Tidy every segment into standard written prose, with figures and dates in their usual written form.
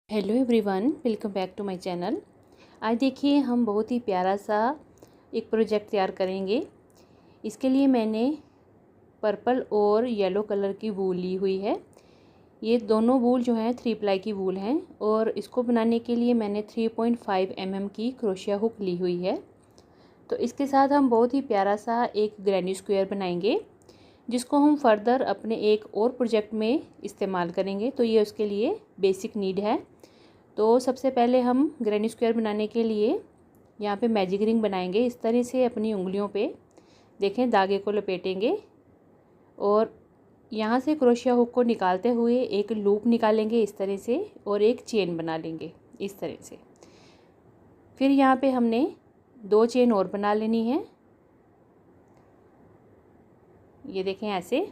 Hello everyone, welcome back to my channel. आज देखिए हम बहुत ही प्यारा सा एक प्रोजेक्ट तैयार करेंगे। इसके लिए मैंने पर्पल और येलो कलर की वूल ली हुई है। ये दोनों वूल जो हैं 3 प्लाई की वूल हैं और इसको बनाने के लिए मैंने 3.5 mm की क्रोशिया हुक ली हुई है। तो इसके साथ हम बहुत ही प्यारा सा एक ग्रैनी स्क्वायर बनाएंगे, जिसको हम फर्दर अपने एक और प्रोजेक्ट में इस्तेमाल करेंगे। तो ये उसके लिए बेसिक नीड है। तो सबसे पहले हम ग्रैनी स्क्वायर बनाने के लिए यहाँ पे मैजिक रिंग बनाएंगे। इस तरह से अपनी उंगलियों पे देखें धागे को लपेटेंगे और यहाँ से क्रोशिया हुक को निकालते हुए एक लूप निकालेंगे इस तरह से और एक चेन बना लेंगे इस तरह से। फिर यहाँ पे हमने 2 चेन और बना लेनी है, ये देखें ऐसे।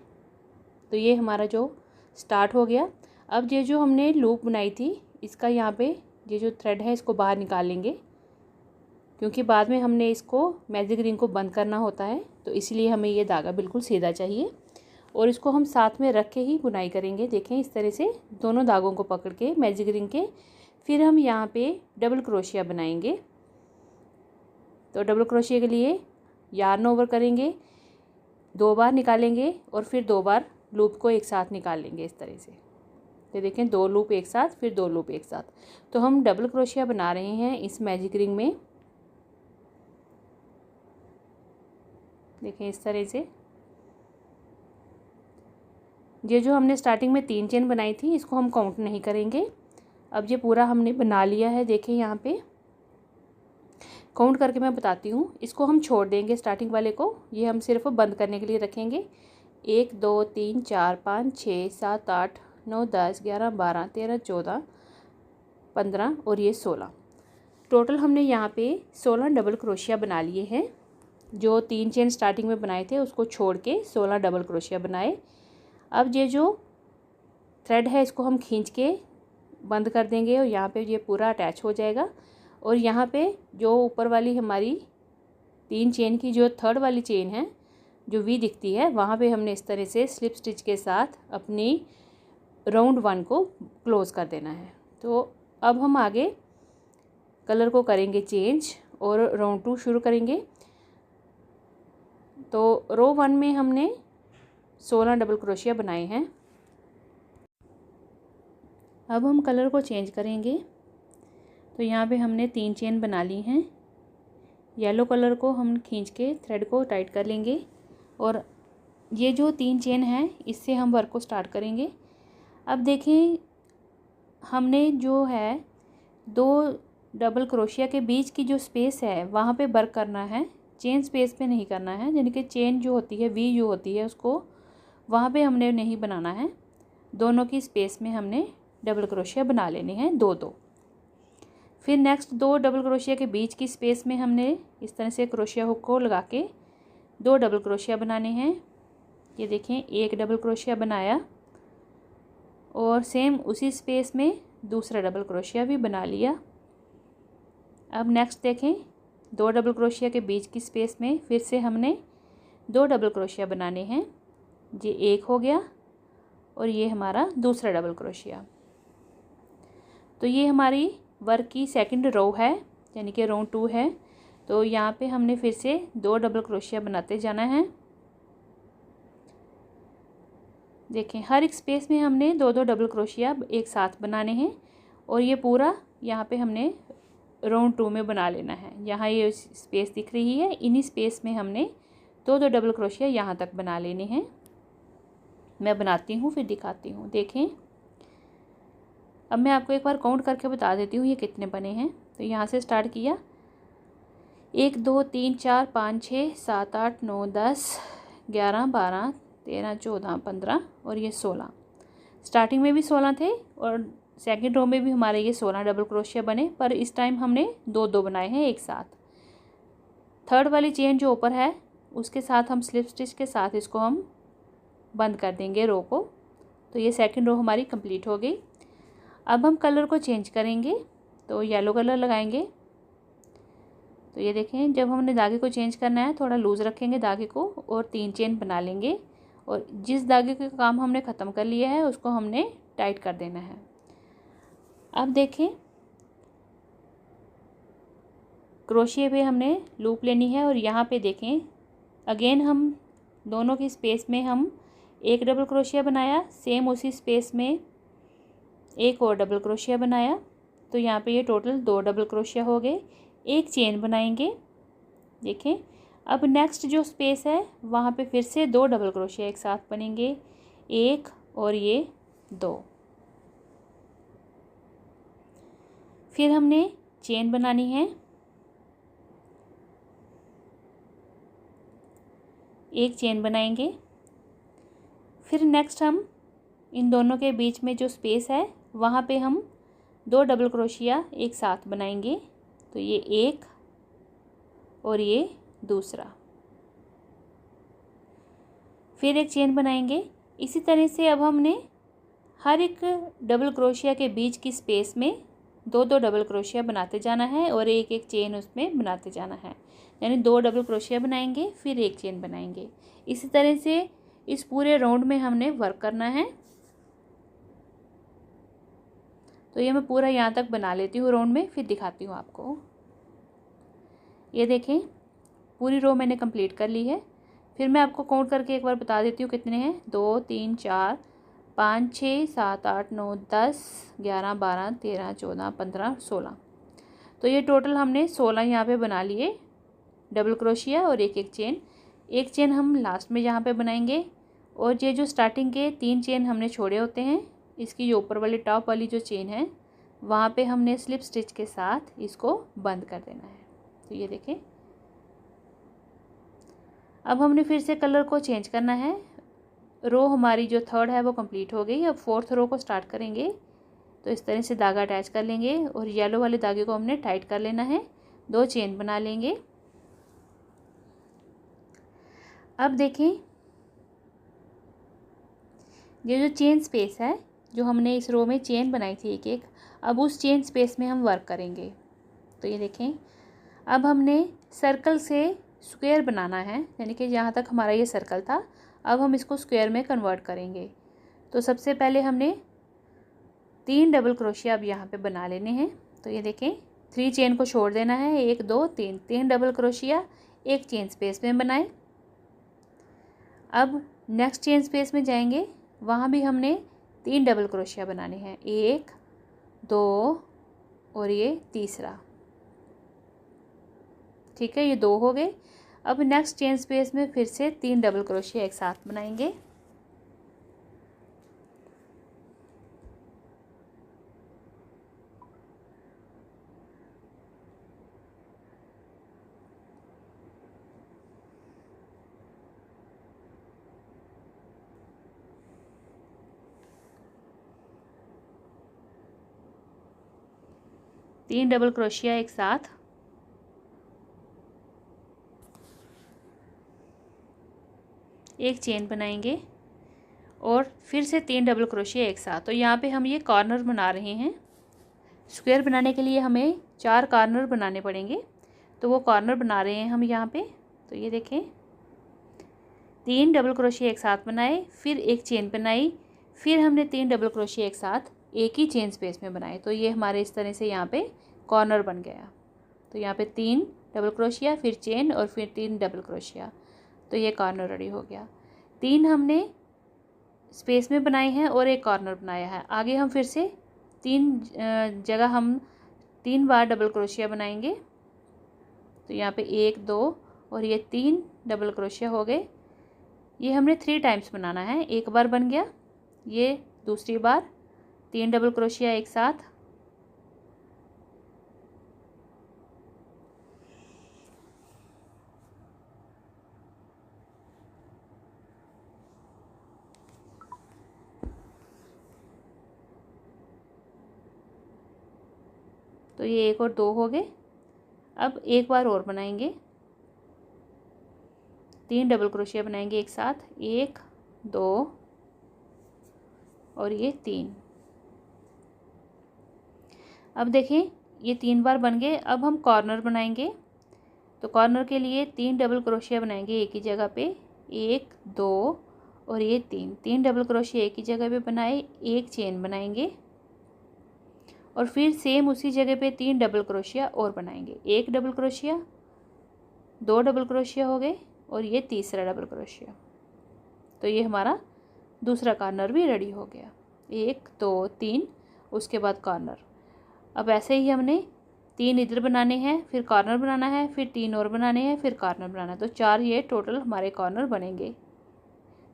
तो ये हमारा जो स्टार्ट हो गया। अब ये जो हमने लूप बनाई थी, इसका यहाँ पे ये जो थ्रेड है इसको बाहर निकाल लेंगे, क्योंकि बाद में हमने इसको मैजिक रिंग को बंद करना होता है। तो इसलिए हमें ये धागा बिल्कुल सीधा चाहिए और इसको हम साथ में रख के ही बुनाई करेंगे। देखें इस तरह से दोनों धागों को पकड़ के मैजिक रिंग के फिर हम यहाँ पे डबल क्रोशिया बनाएंगे। तो डबल क्रोशिया के लिए यार्न ओवर करेंगे, 2 बार निकालेंगे और फिर 2 बार लूप को एक साथ निकाल लेंगे इस तरह से। ये देखें 2 लूप एक साथ, फिर 2 लूप एक साथ। तो हम डबल क्रोशिया बना रहे हैं इस मैजिक रिंग में। देखें इस तरह से। ये जो हमने स्टार्टिंग में 3 चेन बनाई थी, इसको हम काउंट नहीं करेंगे। अब ये पूरा हमने बना लिया है। देखें यहाँ पे काउंट करके मैं बताती हूँ। इसको हम छोड़ देंगे स्टार्टिंग वाले को, ये हम सिर्फ बंद करने के लिए रखेंगे। 1 2 3 4 5 6 7 8 9 10 11 12 13 14 15 और ये 16। टोटल हमने यहाँ पे 16 डबल क्रोशिया बना लिए हैं। जो 3 चेन स्टार्टिंग में बनाए थे उसको छोड़ के 16 डबल क्रोशिया बनाए। अब ये जो थ्रेड है इसको हम खींच के बंद कर देंगे और यहाँ पे ये पूरा अटैच हो जाएगा। और यहाँ पे जो ऊपर वाली हमारी 3 चेन की जो थर्ड वाली चेन है, जो वी दिखती है, वहाँ पे हमने इस तरह से स्लिप स्टिच के साथ अपनी राउंड 1 को क्लोज कर देना है। तो अब हम आगे कलर को करेंगे चेंज और राउंड 2 शुरू करेंगे। तो रो 1 में हमने 16 डबल क्रोशिया बनाए हैं। अब हम कलर को चेंज करेंगे। तो यहाँ पे हमने 3 चेन बना ली हैं। येलो कलर को हम खींच के थ्रेड को टाइट कर लेंगे और ये जो 3 चेन है इससे हम वर्क को स्टार्ट करेंगे। अब देखें हमने जो है 2 डबल क्रोशिया के बीच की जो स्पेस है वहाँ पे वर्क करना है, चेन स्पेस पे नहीं करना है। यानी कि चेन जो होती है, वी जो होती है, उसको वहाँ पे हमने नहीं बनाना है। दोनों की स्पेस में हमने डबल क्रोशिया बना लेने हैं 2-2। फिर नेक्स्ट 2 डबल क्रोशिया के बीच की स्पेस में हमने इस तरह से क्रोशिया हुक को लगा के 2 डबल क्रोशिया बनाने हैं। ये देखें 1 डबल क्रोशिया बनाया और सेम उसी स्पेस में दूसरा डबल क्रोशिया भी बना लिया। अब नेक्स्ट देखें 2 डबल क्रोशिया के बीच की स्पेस में फिर से हमने 2 डबल क्रोशिया बनाने हैं। ये 1 हो गया और ये हमारा दूसरा डबल क्रोशिया। तो ये हमारी वर्क की सेकंड रो है, यानी कि रो 2 है। तो यहाँ पे हमने फिर से 2 डबल क्रोशिया बनाते जाना है। देखें हर एक स्पेस में हमने 2-2 डबल क्रोशिया एक साथ बनाने हैं और ये पूरा यहाँ पे हमने राउंड 2 में बना लेना है। यहाँ ये स्पेस दिख रही है, इन्हीं स्पेस में हमने 2-2 डबल क्रोशिया यहाँ तक बना लेने हैं। मैं बनाती हूँ फिर दिखाती हूँ। देखें अब मैं आपको एक बार काउंट करके बता देती हूँ ये कितने बने हैं। तो यहाँ से स्टार्ट किया 1 2 3 4 5 6 7 8 9 10 11 12 13 14 15 और ये 16। स्टार्टिंग में भी 16 थे और सेकंड रो में भी हमारे ये 16 डबल क्रोशिया बने, पर इस टाइम हमने 2-2 बनाए हैं एक साथ। थर्ड वाली चेन जो ऊपर है उसके साथ हम स्लिप स्टिच के साथ इसको हम बंद कर देंगे रो को। तो ये सेकंड रो हमारी कंप्लीट हो गई। अब हम कलर को चेंज करेंगे, तो येलो कलर लगाएंगे। तो ये देखें जब हमने धागे को चेंज करना है थोड़ा लूज़ रखेंगे धागे को और 3 चेन बना लेंगे और जिस धागे का काम हमने ख़त्म कर लिया है उसको हमने टाइट कर देना है। अब देखें, क्रोशिया पे हमने लूप लेनी है और यहाँ पे देखें अगेन हम दोनों की स्पेस में हम एक डबल क्रोशिया बनाया, सेम उसी स्पेस में एक और डबल क्रोशिया बनाया, तो यहाँ पे ये टोटल 2 डबल क्रोशिया हो गए। एक चेन बनाएंगे, देखें अब नेक्स्ट जो स्पेस है वहाँ पे फिर से 2 डबल क्रोशिया एक साथ बनेंगे, एक और ये 2। फिर हमने चेन बनानी है, एक चेन बनाएंगे। फिर नेक्स्ट हम इन दोनों के बीच में जो स्पेस है वहाँ पे हम 2 डबल क्रोशिया एक साथ बनाएंगे, तो ये एक और ये दूसरा। फिर एक चेन बनाएंगे। इसी तरह से अब हमने हर एक डबल क्रोशिया के बीच की स्पेस में 2-2 डबल क्रोशिया बनाते जाना है और एक एक चेन उसमें बनाते जाना है, यानी 2 डबल क्रोशिया बनाएंगे फिर एक चेन बनाएंगे। इसी तरह से इस पूरे राउंड में हमने वर्क करना है। तो ये मैं पूरा यहाँ तक बना लेती हूँ राउंड में, फिर दिखाती हूँ आपको। ये देखें पूरी रो मैंने कंप्लीट कर ली है। फिर मैं आपको काउंट करके एक बार बता देती हूँ कितने हैं। 2 3 4 5 6 7 8 9 10 11 12 13 14 15 16। तो ये टोटल हमने 16 यहाँ पे बना लिए डबल क्रोशिया और एक एक चेन। एक चेन हम लास्ट में यहाँ पे बनाएंगे और ये जो स्टार्टिंग के 3 चेन हमने छोड़े होते हैं, इसकी जो ऊपर वाली टॉप वाली जो चेन है वहाँ पे हमने स्लिप स्टिच के साथ इसको बंद कर देना है। तो ये देखें, अब हमने फिर से कलर को चेंज करना है। रो हमारी जो 3rd है वो कंप्लीट हो गई। अब 4th रो को स्टार्ट करेंगे। तो इस तरह से धागा अटैच कर लेंगे और येलो वाले धागे को हमने टाइट कर लेना है, 2 चेन बना लेंगे। अब देखें ये जो चेन स्पेस है, जो हमने इस रो में चेन बनाई थी एक एक, अब उस चेन स्पेस में हम वर्क करेंगे। तो ये देखें अब हमने सर्कल से स्क्वायर बनाना है, यानी कि यहाँ तक हमारा ये सर्कल था, अब हम इसको स्क्वायर में कन्वर्ट करेंगे। तो सबसे पहले हमने 3 डबल क्रोशिया अब यहाँ पे बना लेने हैं। तो ये देखें 3 चेन को छोड़ देना है, 1 2 3, 3 डबल क्रोशिया एक चेन स्पेस में बनाए। अब नेक्स्ट चेन स्पेस में जाएंगे, वहाँ भी हमने 3 डबल क्रोशिया बनाने हैं, 1 2 और ये तीसरा। ठीक है, ये 2 हो गए। अब नेक्स्ट चेन स्पेस में फिर से 3 डबल क्रोशिया एक साथ बनाएंगे। तीन डबल क्रोशिया एक साथ, एक चेन बनाएंगे और फिर से 3 डबल क्रोशिया एक साथ। तो यहाँ पे हम ये कॉर्नर बना रहे हैं। स्क्वायर बनाने के लिए हमें 4 कॉर्नर बनाने पड़ेंगे, तो वो कॉर्नर बना रहे हैं हम यहाँ पे। तो ये देखें 3 डबल क्रोशिया एक साथ बनाए, फिर एक चेन बनाई, फिर हमने 3 डबल क्रोशिया एक साथ एक ही चेन स्पेस में बनाए। तो ये हमारे इस तरह से यहाँ पे कॉर्नर बन गया। तो यहाँ पे 3 डबल क्रोशिया, फिर चेन और फिर 3 डबल क्रोशिया, तो ये कॉर्नर रेडी हो गया। 3 हमने स्पेस में बनाए हैं और एक कॉर्नर बनाया है। आगे हम फिर से 3 जगह हम 3 बार डबल क्रोशिया बनाएंगे। तो यहाँ पे 1 2 और ये 3 डबल क्रोशिया हो गए। ये हमने 3 टाइम्स बनाना है, एक बार बन गया, ये दूसरी बार 3 डबल क्रोशिया एक साथ, तो ये 1 और 2 हो गए। अब एक बार और बनाएंगे, 3 डबल क्रोशिया बनाएंगे एक साथ, 1 2 और ये 3। अब देखें ये 3 बार बन गए। अब हम कॉर्नर बनाएंगे। तो कॉर्नर के लिए 3 डबल क्रोशिया बनाएंगे एक ही जगह पे, 1 2 और ये 3 डबल क्रोशिया एक ही जगह पे बनाए, एक चेन बनाएंगे और फिर सेम उसी जगह पे 3 डबल क्रोशिया और बनाएंगे। 1 डबल क्रोशिया, 2 डबल क्रोशिया हो गए और ये तीसरा डबल क्रोशिया। तो ये हमारा दूसरा कॉर्नर भी रेडी हो गया। 1 2 3, उसके बाद कॉर्नर। अब ऐसे ही हमने 3 इधर बनाने हैं, फिर कॉर्नर बनाना है, फिर 3 और बनाने हैं, फिर कॉर्नर बनाना है। तो 4 ये टोटल हमारे कॉर्नर बनेंगे।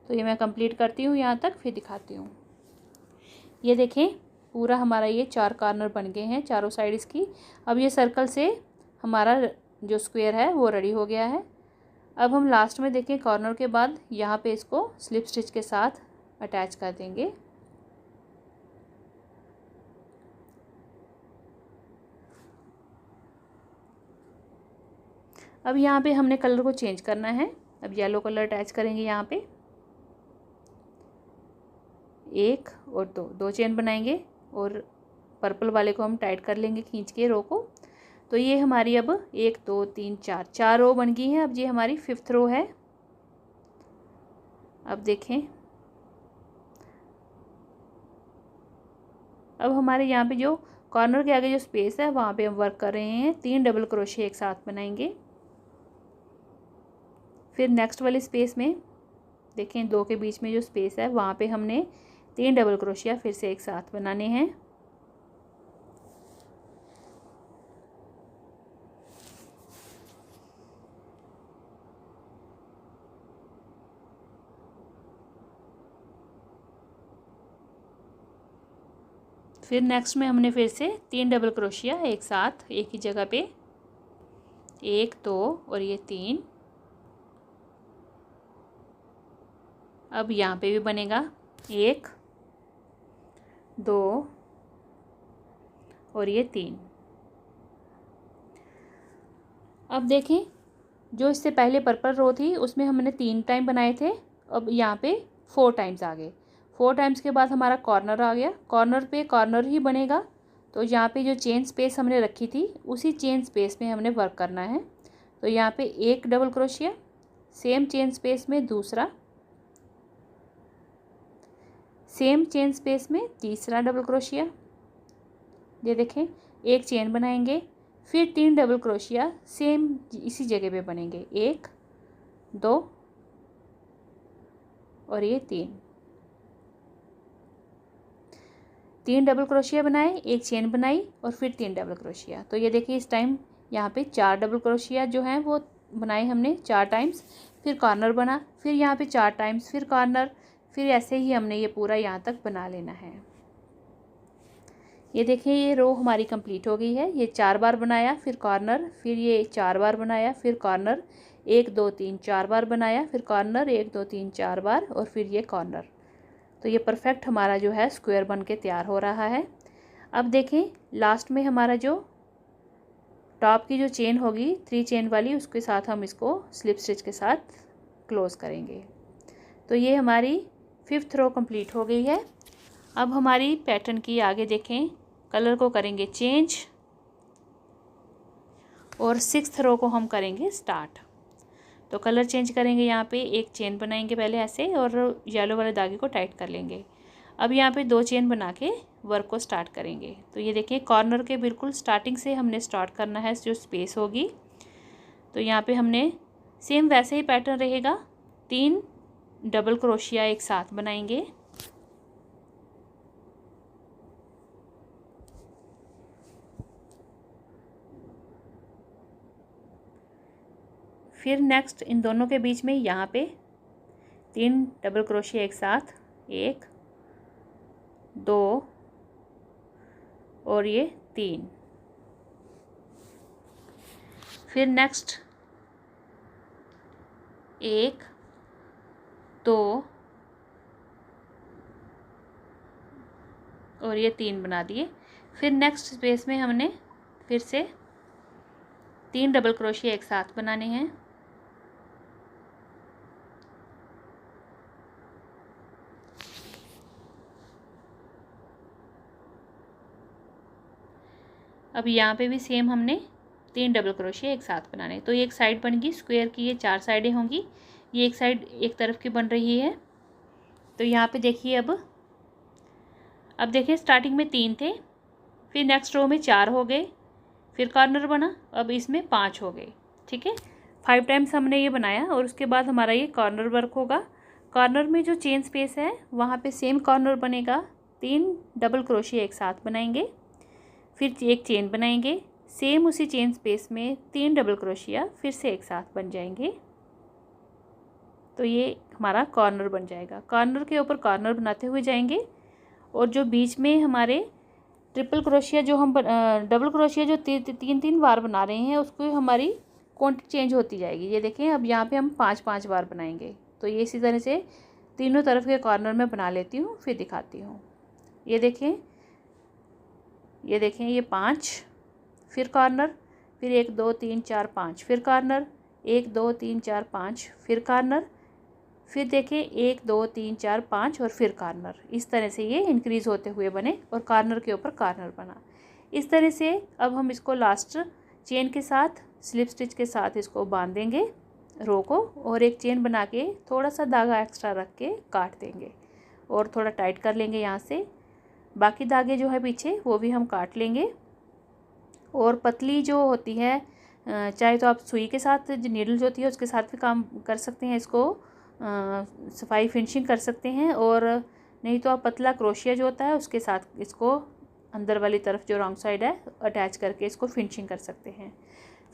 तो ये मैं कंप्लीट करती हूँ यहाँ तक, फिर दिखाती हूँ। ये देखें पूरा हमारा ये 4 कॉर्नर बन गए हैं चारों साइड इसकी। अब ये सर्कल से हमारा जो स्क्वायर है वो रेडी हो गया है। अब हम लास्ट में देखें कॉर्नर के बाद यहाँ पे इसको स्लिप स्टिच के साथ अटैच कर देंगे। अब यहाँ पे हमने कलर को चेंज करना है। अब येलो कलर अटैच करेंगे यहाँ पे, 1 और 2 चेन बनाएंगे और पर्पल वाले को हम टाइट कर लेंगे खींच के रो को। तो ये हमारी अब 1 2 3 4 रो बन गई हैं। अब ये हमारी 5th रो है। अब देखें, अब हमारे यहाँ पे जो कॉर्नर के आगे जो स्पेस है वहाँ पे हम वर्क कर रहे हैं। 3 डबल क्रोशिया एक साथ बनाएंगे। फिर नेक्स्ट वाली स्पेस में देखें 2 के बीच में जो स्पेस है वहाँ पे हमने 3 डबल क्रोशिया फिर से एक साथ बनाने हैं। फिर नेक्स्ट में हमने फिर से 3 डबल क्रोशिया एक साथ एक ही जगह पे, 1 2 और ये 3। अब यहाँ पे भी बनेगा 1 2 और ये 3। अब देखें जो इससे पहले पर्पल रो थी उसमें हमने 3 टाइम बनाए थे। अब यहाँ पे 4 टाइम्स आ गए। 4 टाइम्स के बाद हमारा कॉर्नर आ गया। कॉर्नर पे कॉर्नर ही बनेगा। तो यहाँ पे जो चेन स्पेस हमने रखी थी उसी चेन स्पेस में हमने वर्क करना है। तो यहाँ पे 1 double crochet, same chain space में दूसरा, सेम चेन स्पेस में तीसरा डबल क्रोशिया। ये देखें 1 चेन बनाएंगे, फिर 3 डबल क्रोशिया सेम इसी जगह पे बनेंगे, 1 2 और ये 3 डबल क्रोशिया बनाए, 1 चेन बनाई और फिर 3 डबल क्रोशिया। तो ये देखिए इस टाइम यहाँ पे 4 डबल क्रोशिया जो हैं वो बनाए हमने 4 टाइम्स। फिर कॉर्नर बना, फिर यहाँ पे 4 टाइम्स, फिर कॉर्नर, फिर ऐसे ही हमने ये पूरा यहाँ तक बना लेना है। ये देखिए ये रो हमारी कंप्लीट हो गई है। ये 4 बार बनाया, फिर कॉर्नर, फिर ये 4 बार बनाया, फिर कॉर्नर, 1 2 3 4 बार बनाया, फिर कॉर्नर 1 2 3 4 बार और फिर ये कॉर्नर। तो ये परफेक्ट हमारा जो है स्क्वायर बन के तैयार हो रहा है। अब देखें लास्ट में हमारा जो टॉप की जो चेन होगी 3 चेन वाली, उसके साथ हम इसको स्लिप स्टिच के साथ क्लोज करेंगे। तो ये हमारी 5th रो कंप्लीट हो गई है। अब हमारी पैटर्न की आगे देखें कलर को करेंगे चेंज और 6th रो को हम करेंगे स्टार्ट। तो कलर चेंज करेंगे, यहाँ पे 1 चेन बनाएंगे पहले ऐसे और येलो वाले धागे को टाइट कर लेंगे। अब यहाँ पे 2 चेन बना के वर्क को स्टार्ट करेंगे। तो ये देखिए कॉर्नर के बिल्कुल स्टार्टिंग से हमने स्टार्ट करना है जो स्पेस होगी। तो यहाँ पे हमने सेम वैसे ही पैटर्न रहेगा, 3 डबल क्रोशिया एक साथ बनाएंगे, फिर नेक्स्ट इन दोनों के बीच में यहाँ पे 3 डबल क्रोशिया एक साथ, 1 2 और ये 3। फिर नेक्स्ट 1 2 और ये 3 बना दिए। फिर नेक्स्ट स्पेस में हमने फिर से 3 डबल क्रोशिया एक साथ बनाने हैं, अब यहाँ पे भी सेम हमने 3 डबल क्रोशिया एक साथ बनाने। तो ये एक साइड बन गई स्क्वायर की, ये 4 साइडें होंगी, ये एक साइड एक तरफ की बन रही है। तो यहाँ पे देखिए अब देखिए स्टार्टिंग में 3 थे, फिर नेक्स्ट रो में 4 हो गए, फिर कॉर्नर बना, अब इसमें 5 हो गए। ठीक है, 5 टाइम्स हमने ये बनाया और उसके बाद हमारा ये कॉर्नर वर्क होगा। कॉर्नर में जो चेन स्पेस है वहाँ पे सेम कॉर्नर बनेगा, 3 डबल क्रोशिया एक साथ बनाएंगे, फिर एक चेन बनाएंगे, सेम उसी चेन स्पेस में 3 डबल क्रोशिया फिर से एक साथ बन जाएंगे। तो ये हमारा कॉर्नर बन जाएगा। कॉर्नर के ऊपर कॉर्नर बनाते हुए जाएंगे और जो बीच में हमारे ट्रिपल क्रोशिया जो हम डबल क्रोशिया जो 3 बार बना रहे हैं उसको हमारी क्वांटिटी चेंज होती जाएगी। ये देखें, अब यहाँ पे हम 5 बार बनाएंगे। तो ये इसी तरह से तीनों तरफ के कॉर्नर में बना लेती हूँ, फिर दिखाती हूँ। ये देखें, ये 5, फिर कॉर्नर, फिर 1 2 3 4 5, फिर कॉर्नर, 1 2 3 4 5, फिर कॉर्नर, फिर देखें 1 2 3 4 5 और फिर कॉर्नर। इस तरह से ये इंक्रीज़ होते हुए बने और कॉर्नर के ऊपर कॉर्नर बना। इस तरह से अब हम इसको लास्ट चेन के साथ स्लिप स्टिच के साथ इसको बांध देंगे रो को, और एक चेन बना के थोड़ा सा धागा एक्स्ट्रा रख के काट देंगे और थोड़ा टाइट कर लेंगे यहाँ से। बाकी धागे जो है पीछे वो भी हम काट लेंगे। और पतली जो होती है, चाहे तो आप सुई के साथ जो नीडल जो होती है उसके साथ भी काम कर सकते हैं, इसको सफाई फिनिशिंग कर सकते हैं, और नहीं तो आप पतला क्रोशिया जो होता है उसके साथ इसको अंदर वाली तरफ जो रॉन्ग साइड है अटैच करके इसको फिनिशिंग कर सकते हैं।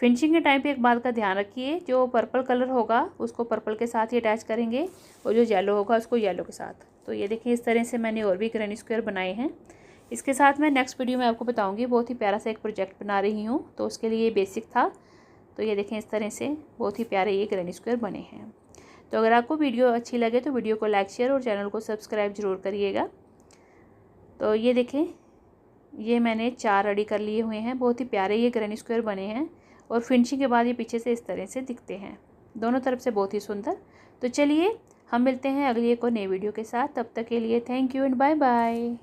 फिनिशिंग के टाइम पे एक बात का ध्यान रखिए, जो पर्पल कलर होगा उसको पर्पल के साथ ही अटैच करेंगे और जो येलो होगा उसको येलो के साथ। तो ये देखिए, इस तरह से मैंने और भी ग्रैनी स्क्वायर बनाए हैं। इसके साथ मैं नेक्स्ट वीडियो में आपको बताऊंगी, बहुत ही प्यारा सा एक प्रोजेक्ट बना रही हूँ, तो उसके लिए ये बेसिक था। तो ये देखें, इस तरह से बहुत ही प्यारे ये ग्रैनी स्क्वायर बने हैं। तो अगर आपको वीडियो अच्छी लगे तो वीडियो को लाइक, शेयर और चैनल को सब्सक्राइब ज़रूर करिएगा। तो ये देखें, ये मैंने 4 रेडी कर लिए हुए हैं, बहुत ही प्यारे ये ग्रैनी स्क्वायर बने हैं और फिनिशिंग के बाद ये पीछे से इस तरह से दिखते हैं, दोनों तरफ से बहुत ही सुंदर। तो चलिए हम मिलते हैं अगली एक और नई वीडियो के साथ, तब तक के लिए thank you and bye bye.